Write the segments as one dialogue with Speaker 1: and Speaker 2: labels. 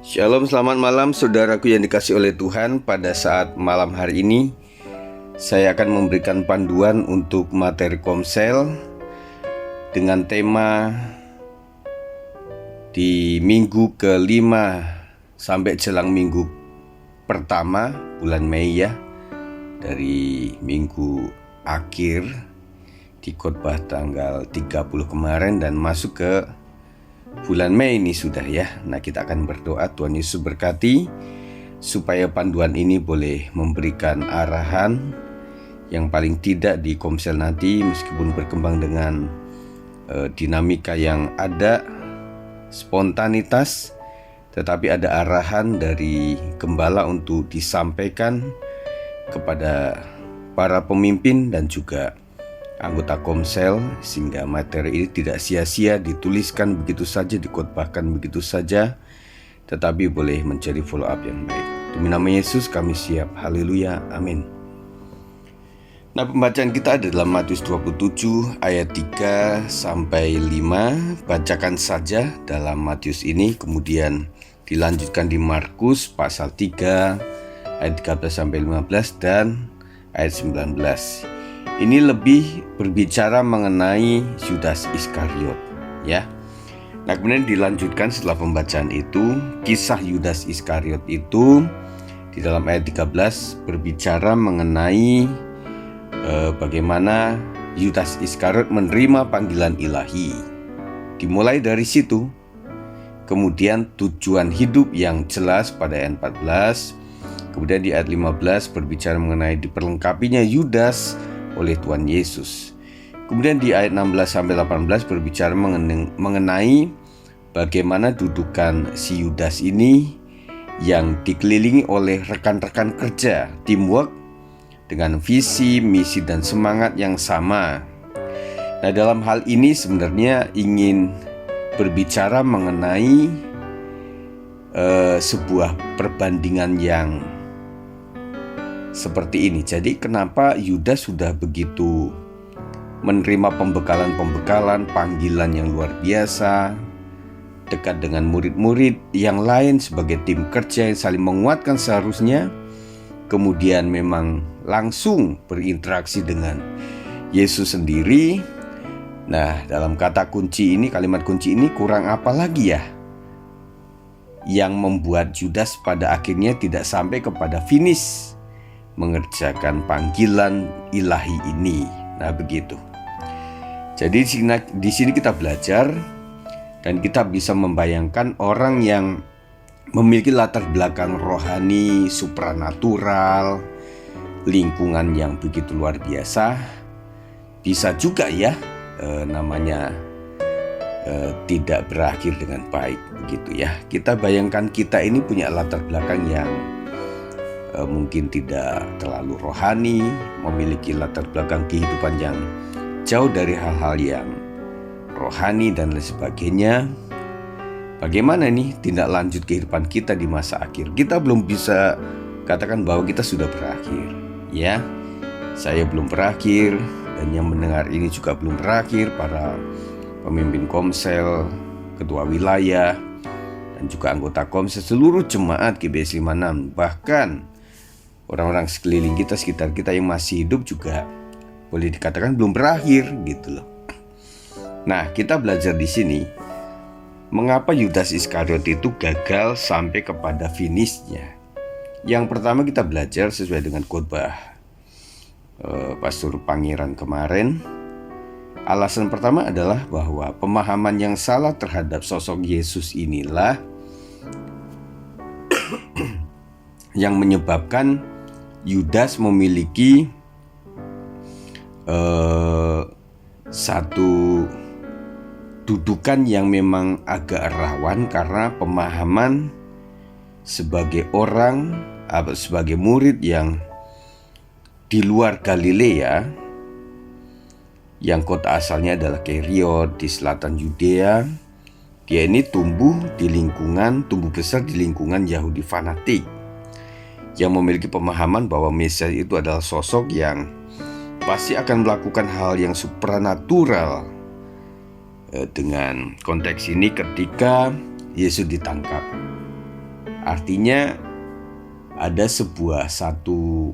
Speaker 1: Shalom, selamat malam saudaraku yang dikasihi oleh Tuhan. Pada saat malam hari ini saya akan memberikan panduan untuk materi Komsel dengan tema di minggu ke-5 sampai jelang minggu pertama bulan Mei ya. Dari minggu akhir di khotbah tanggal 30 kemarin dan masuk ke bulan Mei ini sudah ya. Nah, kita akan berdoa Tuhan Yesus berkati supaya panduan ini boleh memberikan arahan yang paling tidak di Komsel nanti, meskipun berkembang dengan dinamika yang ada, spontanitas, tetapi ada arahan dari gembala untuk disampaikan kepada para pemimpin dan juga anggota Komsel, sehingga materi ini tidak sia-sia dituliskan begitu saja, dikhotbahkan begitu saja, tetapi boleh menjadi follow up yang baik. Demi nama Yesus kami siap. Haleluya, amin. Nah, pembacaan kita ada dalam Matius 27 ayat 3 sampai 5. Bacakan saja dalam Matius ini, kemudian dilanjutkan di Markus pasal 3 ayat 13 sampai 15 dan ayat 19. Ini lebih berbicara mengenai Yudas Iskariot ya. Nah, kemudian dilanjutkan setelah pembacaan itu, kisah Yudas Iskariot itu di dalam ayat 13 berbicara mengenai bagaimana Yudas Iskariot menerima panggilan ilahi. Dimulai dari situ. Kemudian tujuan hidup yang jelas pada ayat 14. Kemudian di ayat 15 berbicara mengenai diperlengkapinya Yudas oleh Tuhan Yesus. Kemudian di ayat 16 sampai 18 berbicara mengenai bagaimana dudukan si Yudas ini yang dikelilingi oleh rekan-rekan kerja, teamwork dengan visi, misi dan semangat yang sama. Nah, dalam hal ini sebenarnya ingin berbicara mengenai sebuah perbandingan yang seperti ini. Jadi kenapa Yudas sudah begitu menerima pembekalan, panggilan yang luar biasa, dekat dengan murid-murid yang lain sebagai tim kerja yang saling menguatkan seharusnya, kemudian memang langsung berinteraksi dengan Yesus sendiri. Nah, dalam kata kunci ini, kalimat kunci ini, kurang apa lagi ya yang membuat Yudas pada akhirnya tidak sampai kepada finish mengerjakan panggilan ilahi ini. Nah, begitu. Jadi di sini kita belajar dan kita bisa membayangkan orang yang memiliki latar belakang rohani, supranatural, lingkungan yang begitu luar biasa, bisa juga ya tidak berakhir dengan baik, begitu ya. Kita bayangkan kita ini punya latar belakang yang mungkin tidak terlalu rohani, memiliki latar belakang kehidupan yang jauh dari hal-hal yang rohani dan lain sebagainya. Bagaimana nih tindak lanjut kehidupan kita di masa akhir? Kita belum bisa katakan bahwa kita sudah berakhir ya. Saya belum berakhir dan yang mendengar ini juga belum berakhir. Para pemimpin Komsel, ketua wilayah dan juga anggota Komsel, seluruh jemaat GBS 56, bahkan orang-orang sekeliling kita, sekitar kita yang masih hidup juga boleh dikatakan belum berakhir gitu loh. Nah, kita belajar di sini mengapa Yudas Iskariot itu gagal sampai kepada finishnya. Yang pertama kita belajar sesuai dengan khotbah Pastor Pangeran kemarin. Alasan pertama adalah bahwa pemahaman yang salah terhadap sosok Yesus inilah yang menyebabkan Yudas memiliki satu dudukan yang memang agak rawan karena pemahaman sebagai orang atau sebagai murid yang di luar Galilea, yang kota asalnya adalah Keriot di selatan Yudea. Dia ini tumbuh besar di lingkungan Yahudi fanatik yang memiliki pemahaman bahwa Mesias itu adalah sosok yang pasti akan melakukan hal yang supranatural. Dengan konteks ini ketika Yesus ditangkap. Artinya ada satu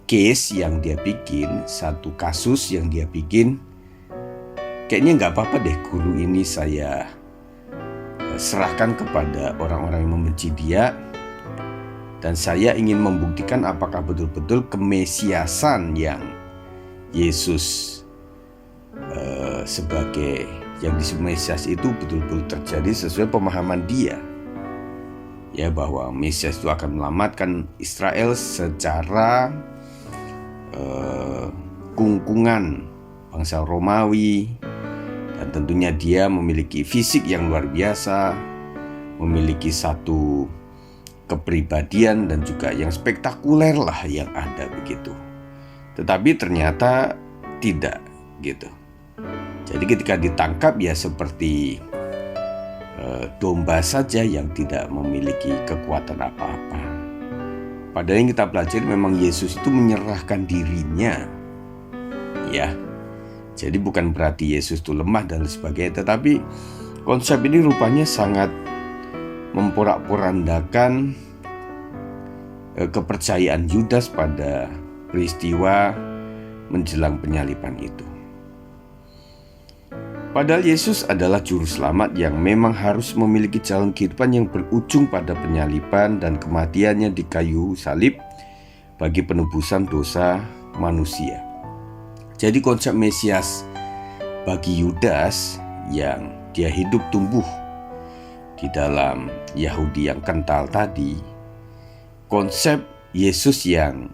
Speaker 1: case yang dia bikin, satu kasus yang dia bikin. Kayaknya nggak apa-apa deh guru ini saya serahkan kepada orang-orang yang membenci dia, dan saya ingin membuktikan apakah betul-betul kemesiasan yang Yesus sebagai yang disebut Mesias itu betul-betul terjadi sesuai pemahaman dia, ya, bahwa Mesias itu akan menyelamatkan Israel secara kungkungan bangsa Romawi, dan tentunya dia memiliki fisik yang luar biasa, memiliki satu kepribadian dan juga yang spektakuler lah yang ada begitu. Tetapi ternyata tidak gitu. Jadi ketika ditangkap ya seperti domba saja yang tidak memiliki kekuatan apa-apa. Padahal yang kita pelajari memang Yesus itu menyerahkan dirinya, ya. Jadi bukan berarti Yesus itu lemah dan sebagainya, tetapi konsep ini rupanya sangat memporak-porandakan kepercayaan Yudas pada peristiwa menjelang penyaliban itu. Padahal Yesus adalah juru selamat yang memang harus memiliki jalan kehidupan yang berujung pada penyaliban dan kematiannya di kayu salib bagi penebusan dosa manusia. Jadi konsep Mesias bagi Yudas yang dia hidup tumbuh di dalam Yahudi yang kental tadi, konsep Yesus yang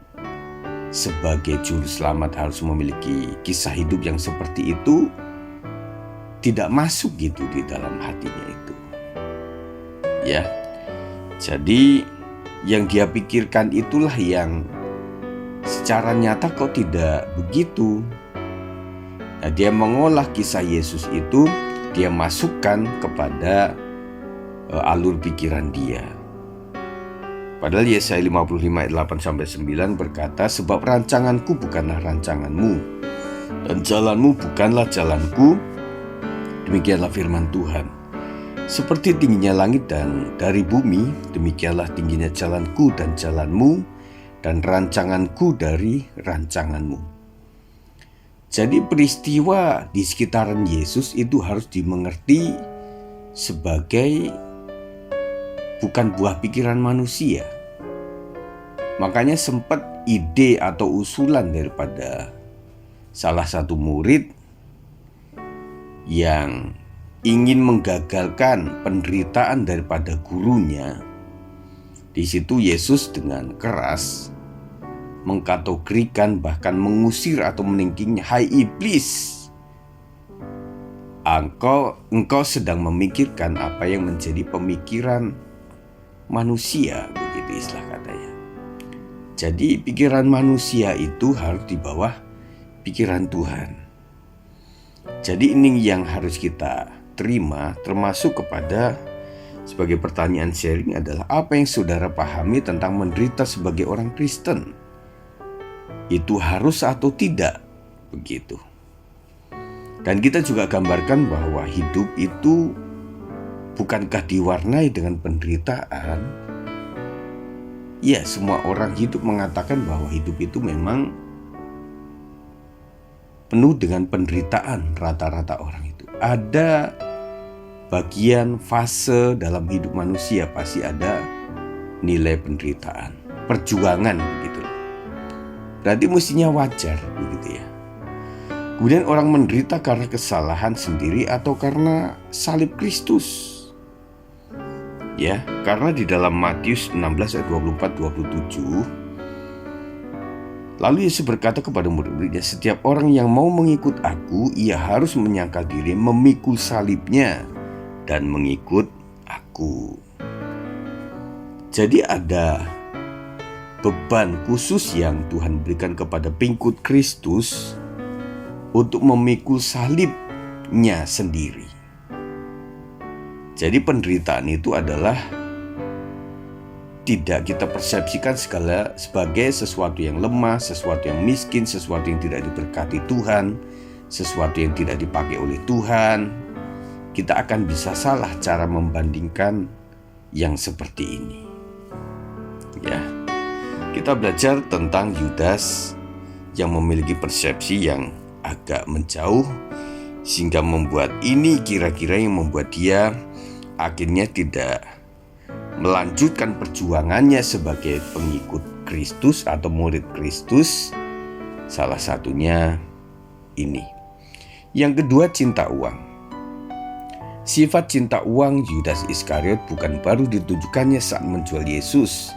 Speaker 1: sebagai juru selamat harus memiliki kisah hidup yang seperti itu tidak masuk gitu di dalam hatinya itu, ya. Jadi yang dia pikirkan itulah yang secara nyata kok tidak begitu. Nah, dia mengolah kisah Yesus itu, dia masukkan kepada alur pikiran dia. Padahal Yesaya 55 ayat 8-9 berkata, sebab rancanganku bukanlah rancanganmu, dan jalanmu bukanlah jalanku. Demikianlah firman Tuhan. Seperti tingginya langit dan dari bumi, demikianlah tingginya jalanku dan jalanmu, dan rancanganku dari rancanganmu. Jadi peristiwa di sekitaran Yesus itu harus dimengerti sebagai bukan buah pikiran manusia. Makanya sempat ide atau usulan daripada salah satu murid yang ingin menggagalkan penderitaan daripada gurunya. Di situ Yesus dengan keras mengkategorikan, bahkan mengusir atau meningginya, hai iblis, engkau sedang memikirkan apa yang menjadi pemikiran manusia, begitu istilah katanya. Jadi pikiran manusia itu harus di bawah pikiran Tuhan. Jadi ini yang harus kita terima, termasuk kepada sebagai pertanyaan sharing adalah apa yang saudara pahami tentang menderita sebagai orang Kristen? Itu harus atau tidak? Begitu. Dan kita juga gambarkan bahwa hidup itu bukankah diwarnai dengan penderitaan? Ya, semua orang hidup mengatakan bahwa hidup itu memang penuh dengan penderitaan. Rata-rata orang itu ada bagian fase dalam hidup manusia, pasti ada nilai penderitaan, perjuangan begitu. Berarti mestinya wajar begitu ya. Kemudian orang menderita karena kesalahan sendiri atau karena salib Kristus. Ya, karena di dalam Matius 16 ayat 24-27, lalu Yesus berkata kepada murid-muridnya, setiap orang yang mau mengikut aku, ia harus menyangkal diri, memikul salibnya, dan mengikut aku. Jadi ada beban khusus yang Tuhan berikan kepada pengikut Kristus untuk memikul salibnya sendiri. Jadi penderitaan itu adalah tidak kita persepsikan segala sebagai sesuatu yang lemah, sesuatu yang miskin, sesuatu yang tidak diberkati Tuhan, sesuatu yang tidak dipakai oleh Tuhan. Kita akan bisa salah cara membandingkan yang seperti ini. Ya, kita belajar tentang Yudas yang memiliki persepsi yang agak menjauh, sehingga membuat ini kira-kira yang membuat dia akhirnya tidak melanjutkan perjuangannya sebagai pengikut Kristus atau murid Kristus. Salah satunya ini. Yang kedua, cinta uang. Sifat cinta uang Yudas Iskariot bukan baru ditunjukkannya saat menjual Yesus,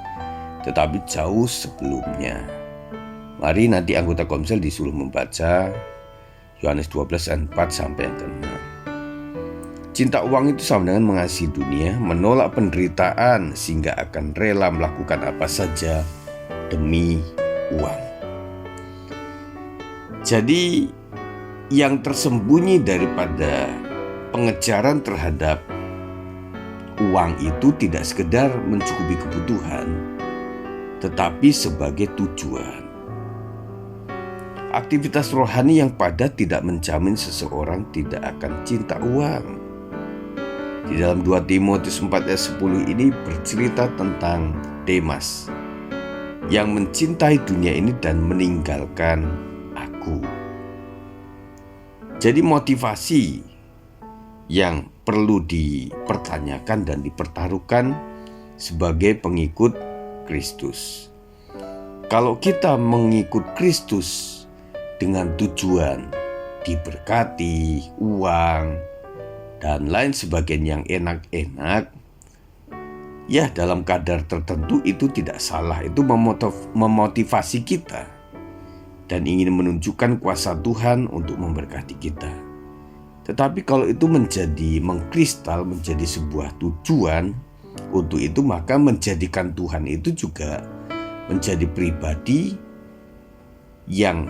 Speaker 1: tetapi jauh sebelumnya. Mari nanti anggota Komsel disuruh membaca Yohanes 12 ayat 4 sampai yang ke-6. Cinta uang itu sama dengan mengasihi dunia, menolak penderitaan sehingga akan rela melakukan apa saja demi uang. Jadi yang tersembunyi daripada pengejaran terhadap uang itu tidak sekedar mencukupi kebutuhan, tetapi sebagai tujuan. Aktivitas rohani yang padat tidak menjamin seseorang tidak akan cinta uang. Di dalam 2 Timotius 4 ayat 10 ini bercerita tentang Demas yang mencintai dunia ini dan meninggalkan aku. Jadi motivasi yang perlu dipertanyakan dan dipertaruhkan sebagai pengikut Kristus. Kalau kita mengikut Kristus dengan tujuan diberkati, uang, dan lain sebagainya yang enak-enak, ya dalam kadar tertentu itu tidak salah. Itu memotivasi kita dan ingin menunjukkan kuasa Tuhan untuk memberkati kita. Tetapi kalau itu menjadi mengkristal, menjadi sebuah tujuan untuk itu, maka menjadikan Tuhan itu juga menjadi pribadi yang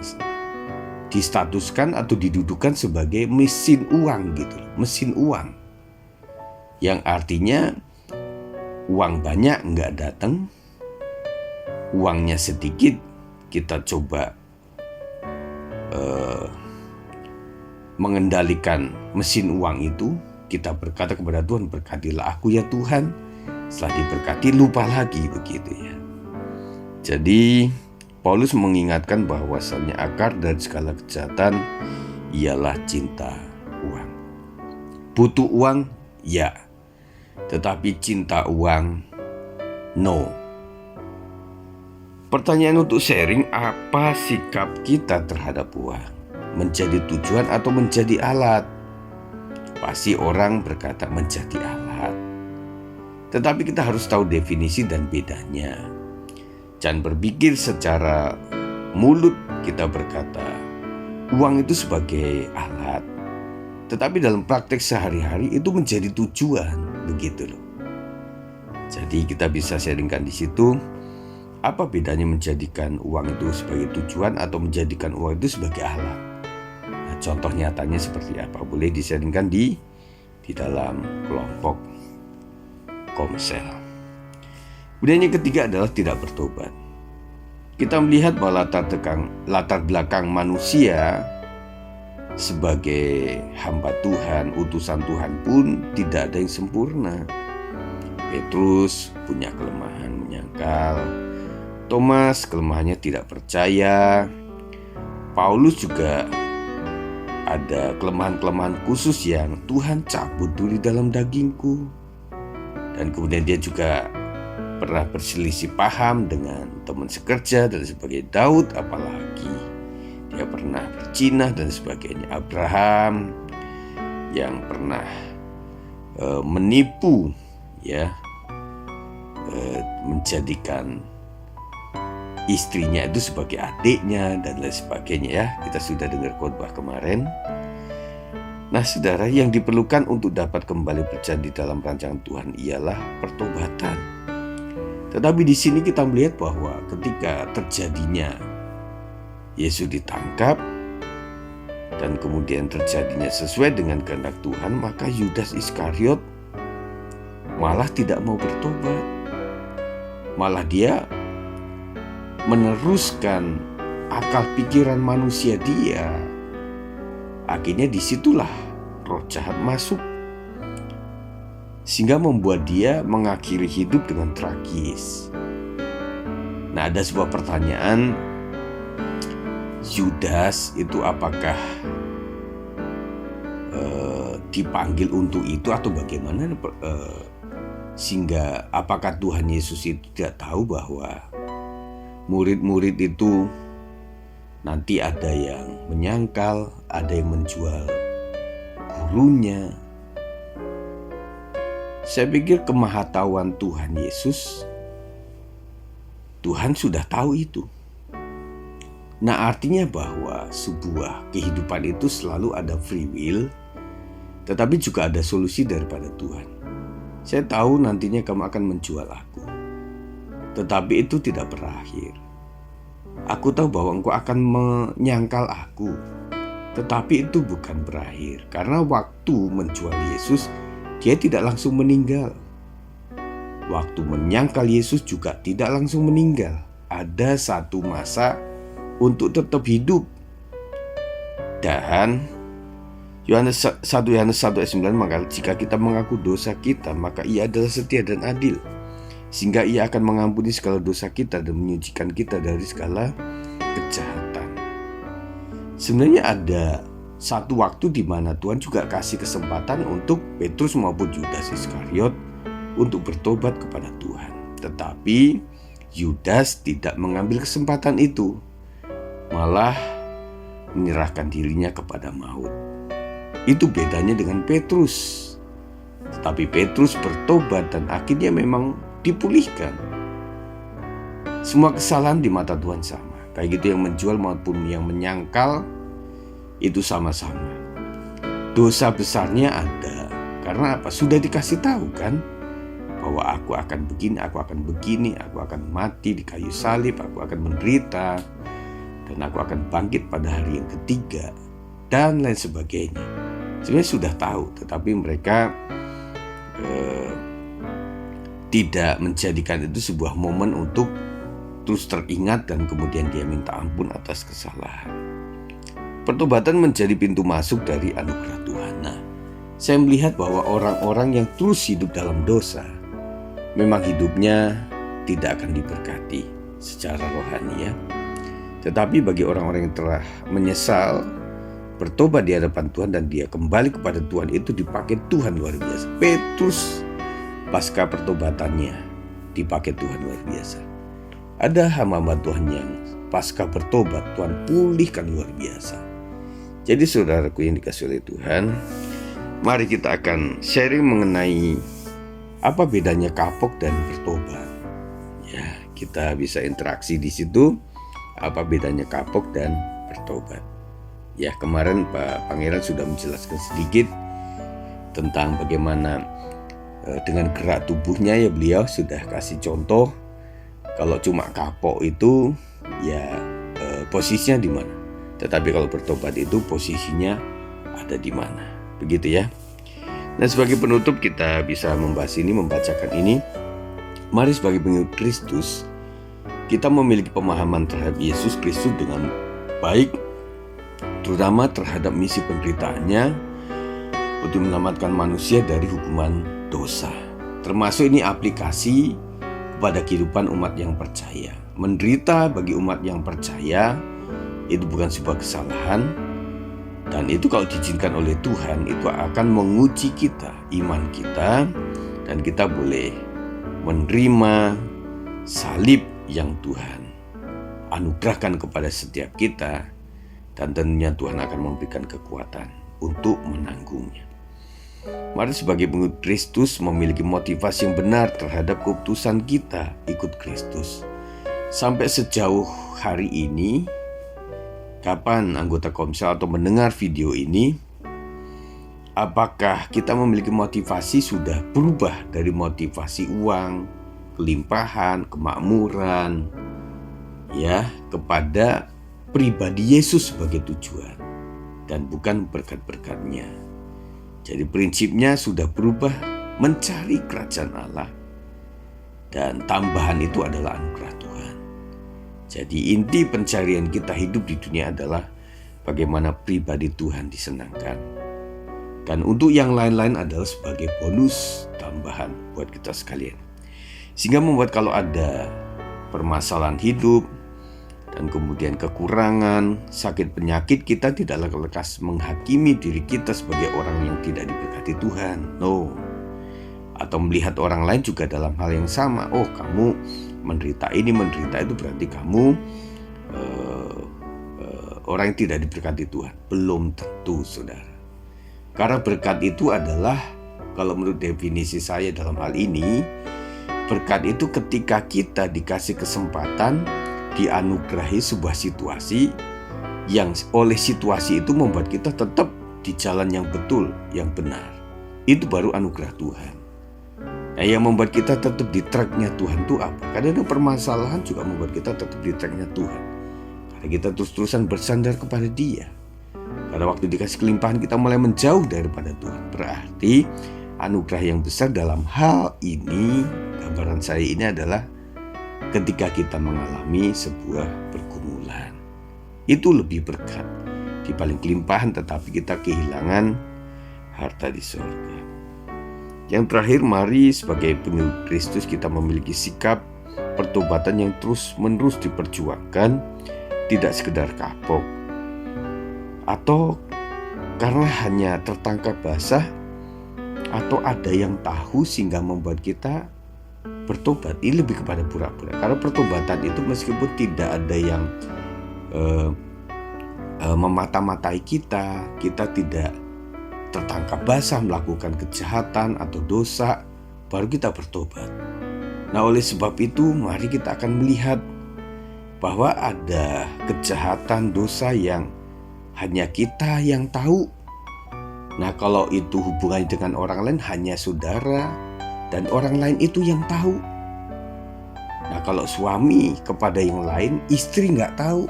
Speaker 1: distatuskan atau didudukan sebagai mesin uang gitu, mesin uang. Yang artinya uang banyak nggak datang, uangnya sedikit kita coba mengendalikan mesin uang itu. Kita berkata kepada Tuhan, berkatilah aku ya Tuhan. Setelah diberkati lupa lagi, begitu ya. Jadi Paulus mengingatkan bahwasannya akar dari segala kejahatan ialah cinta uang. Butuh uang? Ya. Tetapi cinta uang? No. Pertanyaan untuk sharing, apa sikap kita terhadap uang? Menjadi tujuan atau menjadi alat? Pasti orang berkata menjadi alat. Tetapi kita harus tahu definisi dan bedanya. Jangan berpikir secara mulut kita berkata uang itu sebagai alat, tetapi dalam praktek sehari-hari itu menjadi tujuan, begitu loh. Jadi kita bisa sharingkan di situ, apa bedanya menjadikan uang itu sebagai tujuan atau menjadikan uang itu sebagai alat. Nah, contoh nyatanya seperti apa? Boleh di-sharingkan di dalam kelompok Komsel. Kemudian yang ketiga adalah tidak bertobat. Kita melihat bahwa latar belakang manusia sebagai hamba Tuhan, utusan Tuhan pun tidak ada yang sempurna. Petrus punya kelemahan menyangkal, Thomas kelemahannya tidak percaya, Paulus juga ada kelemahan-kelemahan khusus yang Tuhan cabut dulu di dalam dagingku. Dan kemudian dia juga pernah berselisih paham dengan teman sekerja dan sebagainya. Daud apalagi, dia pernah berzinah dan sebagainya. Abraham yang pernah menipu, ya, menjadikan istrinya itu sebagai adiknya dan lain sebagainya, ya. Kita sudah dengar khotbah kemarin. Nah, saudara, yang diperlukan untuk dapat kembali berjalan di dalam rancangan Tuhan ialah pertobatan. Tetapi di sini kita melihat bahwa ketika terjadinya Yesus ditangkap dan kemudian terjadinya sesuai dengan kehendak Tuhan, maka Yudas Iskariot malah tidak mau bertobat. Malah dia meneruskan akal pikiran manusia dia. Akhirnya disitulah roh jahat masuk. sehingga membuat dia mengakhiri hidup dengan tragis. Nah, ada sebuah pertanyaan, Yudas itu apakah dipanggil untuk itu atau bagaimana? Sehingga apakah Tuhan Yesus itu tidak tahu bahwa murid-murid itu nanti ada yang menyangkal, ada yang menjual gurunya. Saya pikir kemahatauan Tuhan Yesus, Tuhan sudah tahu itu. Nah, artinya bahwa sebuah kehidupan itu selalu ada free will, tetapi juga ada solusi daripada Tuhan. Saya tahu nantinya kamu akan menjual aku, tetapi itu tidak berakhir. Aku tahu bahwa engkau akan menyangkal aku, tetapi itu bukan berakhir. Karena waktu menjual Yesus, dia tidak langsung meninggal. Waktu menyangkal Yesus juga tidak langsung meninggal. Ada satu masa untuk tetap hidup. Dan Yohanes 1 ayat 9, maka jika kita mengaku dosa kita, maka Ia adalah setia dan adil, sehingga Ia akan mengampuni segala dosa kita dan menyucikan kita dari segala kejahatan. Sebenarnya ada satu waktu di mana Tuhan juga kasih kesempatan untuk Petrus maupun Yudas Iskariot untuk bertobat kepada Tuhan. Tetapi Yudas tidak mengambil kesempatan itu, malah menyerahkan dirinya kepada maut. Itu bedanya dengan Petrus. Tetapi Petrus bertobat dan akhirnya memang dipulihkan. Semua kesalahan di mata Tuhan sama. Kayak gitu, yang menjual maupun yang menyangkal itu sama-sama. Dosa besarnya ada. Karena apa? Sudah dikasih tahu kan, bahwa aku akan begini, aku akan begini, aku akan mati di kayu salib, aku akan menderita, dan aku akan bangkit pada hari yang ketiga, dan lain sebagainya. Sebenarnya sudah tahu, tetapi mereka tidak menjadikan itu sebuah momen untuk terus teringat dan kemudian dia minta ampun atas kesalahan. Pertobatan menjadi pintu masuk dari anugerah Tuhan. Nah, saya melihat bahwa orang-orang yang terus hidup dalam dosa, memang hidupnya tidak akan diberkati secara rohani ya. Tetapi bagi orang-orang yang telah menyesal, bertobat di hadapan Tuhan dan dia kembali kepada Tuhan, itu dipakai Tuhan luar biasa. Petrus pasca pertobatannya dipakai Tuhan luar biasa. Ada hamba-hamba Tuhan yang pasca bertobat Tuhan pulihkan luar biasa. Jadi saudaraku yang dikasihi oleh Tuhan, mari kita akan sharing mengenai apa bedanya kapok dan bertobat. Ya, kita bisa interaksi di situ. Apa bedanya kapok dan bertobat? Ya, kemarin Pak Pangeran sudah menjelaskan sedikit tentang bagaimana dengan gerak tubuhnya ya, beliau sudah kasih contoh. Kalau cuma kapok itu ya posisinya di mana. Tetapi kalau bertobat itu posisinya ada di mana. Begitu ya. Nah, sebagai penutup kita bisa membahas ini, membacakan ini. Mari sebagai pengikut Kristus, kita memiliki pemahaman terhadap Yesus Kristus dengan baik, terutama terhadap misi penderitaannya untuk menyelamatkan manusia dari hukuman dosa. Termasuk ini aplikasi kepada kehidupan umat yang percaya. Menderita bagi umat yang percaya itu bukan sebuah kesalahan, dan itu kalau diizinkan oleh Tuhan itu akan menguji kita, iman kita, dan kita boleh menerima salib yang Tuhan anugerahkan kepada setiap kita, dan tentunya Tuhan akan memberikan kekuatan untuk menanggungnya. Mari sebagai pengikut Kristus memiliki motivasi yang benar terhadap keputusan kita ikut Kristus. Sampai sejauh hari ini, kapan anggota Komsel atau mendengar video ini, apakah kita memiliki motivasi sudah berubah dari motivasi uang, kelimpahan, kemakmuran, ya, kepada pribadi Yesus sebagai tujuan dan bukan berkat-berkatnya. Jadi prinsipnya sudah berubah mencari kerajaan Allah, dan tambahan itu adalah anugerah Tuhan. Jadi inti pencarian kita hidup di dunia adalah bagaimana pribadi Tuhan disenangkan. Dan untuk yang lain-lain adalah sebagai bonus tambahan buat kita sekalian. Sehingga membuat kalau ada permasalahan hidup dan kemudian kekurangan, sakit penyakit, kita tidak lekas menghakimi diri kita sebagai orang yang tidak diberkati Tuhan. No. Atau melihat orang lain juga dalam hal yang sama. Oh, kamu menderita ini, menderita itu, berarti kamu orang yang tidak diberkati Tuhan. Belum tentu, saudara. Karena berkat itu adalah, kalau menurut definisi saya dalam hal ini, berkat itu ketika kita dikasih kesempatan, dianugerahi sebuah situasi yang oleh situasi itu membuat kita tetap di jalan yang betul, yang benar. Itu baru anugerah Tuhan. Nah, yang membuat kita tetap di tracknya Tuhan itu apa? Karena ada permasalahan juga membuat kita tetap di tracknya Tuhan. Karena kita terus-terusan bersandar kepada Dia. Karena waktu dikasih kelimpahan kita mulai menjauh daripada Tuhan. Berarti anugerah yang besar dalam hal ini, gambaran saya ini adalah ketika kita mengalami sebuah pergumulan. Itu lebih berkat di paling kelimpahan, tetapi kita kehilangan harta di surga. Yang terakhir, mari sebagai pengikut Kristus kita memiliki sikap pertobatan yang terus-menerus diperjuangkan, tidak sekedar kapok atau karena hanya tertangkap basah atau ada yang tahu sehingga membuat kita bertobat. Ini lebih kepada pura-pura. Karena pertobatan itu meskipun tidak ada yang memata-matai kita tidak tertangkap basah melakukan kejahatan atau dosa, baru kita bertobat. Nah, oleh sebab itu mari kita akan melihat bahwa ada kejahatan, dosa yang hanya kita yang tahu. Nah, kalau itu hubungannya dengan orang lain, hanya saudara dan orang lain itu yang tahu. Nah, kalau suami kepada yang lain, istri nggak tahu.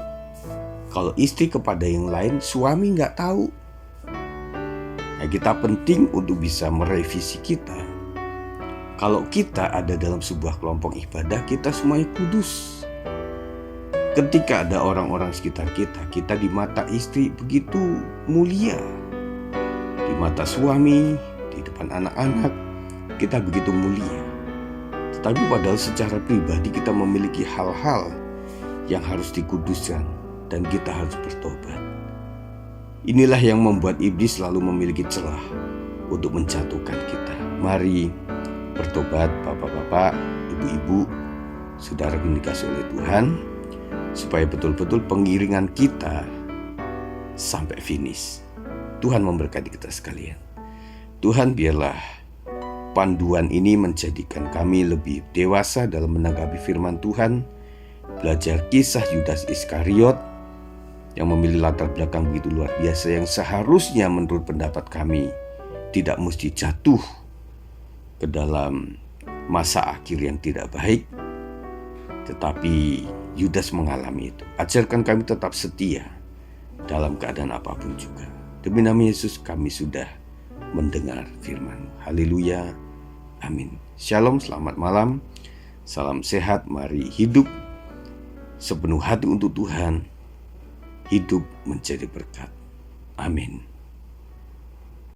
Speaker 1: Kalau istri kepada yang lain, suami nggak tahu. Nah, kita penting untuk bisa merevisi kita. Kalau kita ada dalam sebuah kelompok ibadah, kita semuanya kudus. Ketika ada orang-orang sekitar kita di mata istri begitu mulia. Di mata suami, di depan anak-anak, kita begitu mulia. Tetapi padahal secara pribadi kita memiliki hal-hal yang harus dikuduskan dan kita harus bertobat. Inilah yang membuat iblis selalu memiliki celah untuk menjatuhkan kita. Mari bertobat, bapak-bapak, ibu-ibu, saudara yang dikasihi oleh Tuhan, supaya betul-betul pengiringan kita sampai finish. Tuhan memberkati kita sekalian. Tuhan, biarlah panduan ini menjadikan kami lebih dewasa dalam menanggapi firman Tuhan, belajar kisah Yudas Iskariot yang memiliki latar belakang begitu luar biasa, yang seharusnya menurut pendapat kami tidak mesti jatuh ke dalam masa akhir yang tidak baik, tetapi Yudas mengalami itu. Ajarkan kami tetap setia dalam keadaan apapun juga. Demi nama Yesus kami sudah mendengar firman. Haleluya. Amin. Shalom, selamat malam. Salam sehat, mari hidup sepenuh hati untuk Tuhan. Hidup menjadi berkat. Amin.